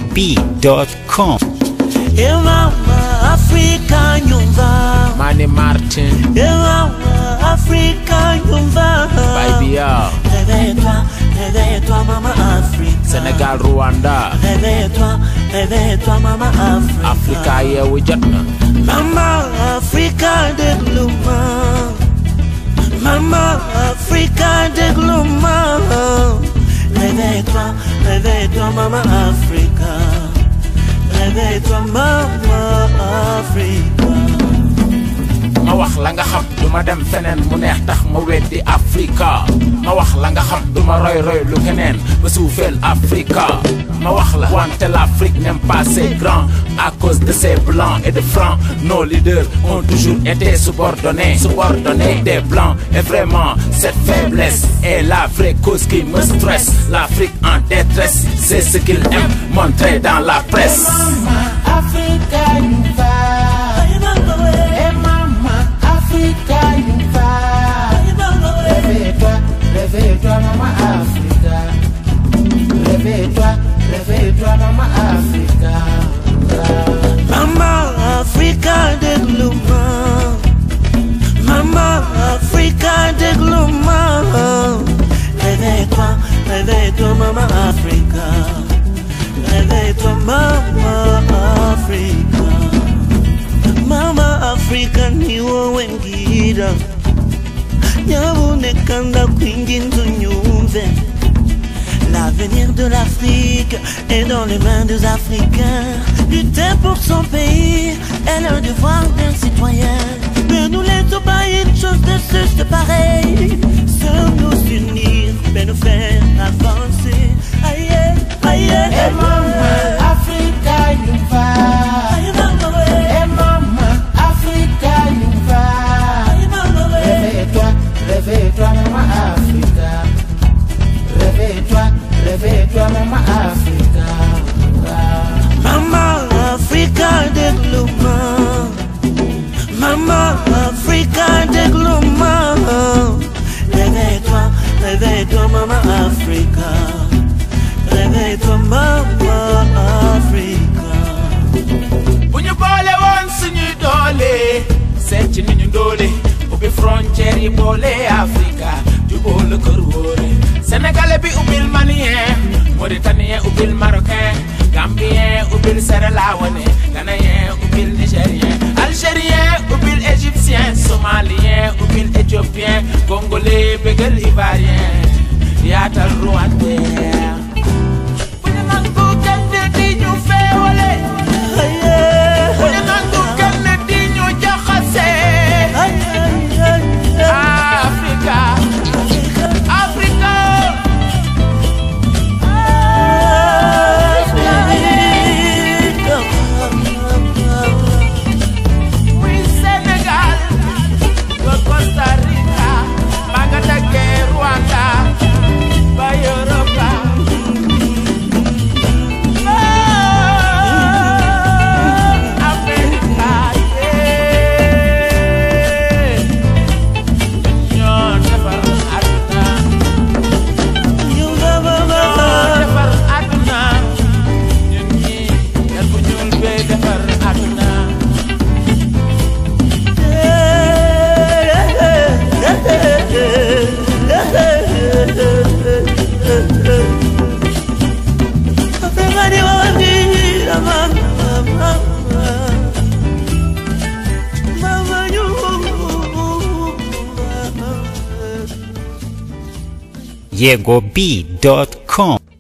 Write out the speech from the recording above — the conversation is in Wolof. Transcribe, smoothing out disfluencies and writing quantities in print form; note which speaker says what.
Speaker 1: YegoB.com.
Speaker 2: Africa nyumba
Speaker 3: Manny Martin
Speaker 2: Africa nyumba
Speaker 3: Baby
Speaker 2: réveille-toi maman Africa
Speaker 3: Sénégal Rwanda
Speaker 2: réveille-toi maman Africa
Speaker 3: Africa yeewu jot na
Speaker 2: Mama Africa déglu ma Mama Africa déglu ma réveille-toi maman Africa réveille-toi maman Africa
Speaker 3: ma wax la nga xam duma dem feneen mu neex tax ma weddi Africa ma wax la nga xam duma roy lu keneen ba suufeel Africa ma wax la wante l'Afrique n'aime pas ses grands à cause de ses blancs et de francs. Nos leaders ont toujours été subordonnés des blancs. Et vraiment cette faiblesse est la vraie cause qui me stresse. L'Afrique en détresse, c'est ce qu'ils aiment montrer dans la presse.
Speaker 4: Africa nyumba Africa nyumba réveille-toi maman Africa réveille-toi maman Africa
Speaker 2: Mama Africa déglu ma Mama Africa déglu ma réveille-toi maman Africa réveille-toi maman Africa Mama Africa niwo wengira Nyabonekanda kwinginzu nyumve L'avenir de l'Afrique est dans les mains des Africains. Lutter pour son pays est le devoir d'un citoyen. Mais nous laissons pas une chose de juste pareil. Seuls nous unir peut nous faire avancer. Aïe, aïe, aïe,
Speaker 4: Mama Africa nyumba Mama Africa nyumba réveille-toi maman Africa réveille-toi maman Africa
Speaker 2: Mama Africa déglu ma Mama Africa déglu ma réveille-toi maman Africa réveille-toi maman Africa
Speaker 3: bu ñu boole woon suñuy doole seet ci ni ñu doole ubbi frontière yi boole Africa jubóo la kër wóore Sénégalais bi ubbil Malien Mauritanien ubbil Marocain Gambien ubbil Sierra-Léone Ghanéen ubbil Nigérien Algérien ubbil Égyptien Somalien ubbil Éthiopien Congolais bégal Ivoirien yaatal Rwandais bu ñu nangu kenn di ñu féewale bu ñu nangu kenn di ñu jaxase Africa
Speaker 1: YegoB.com.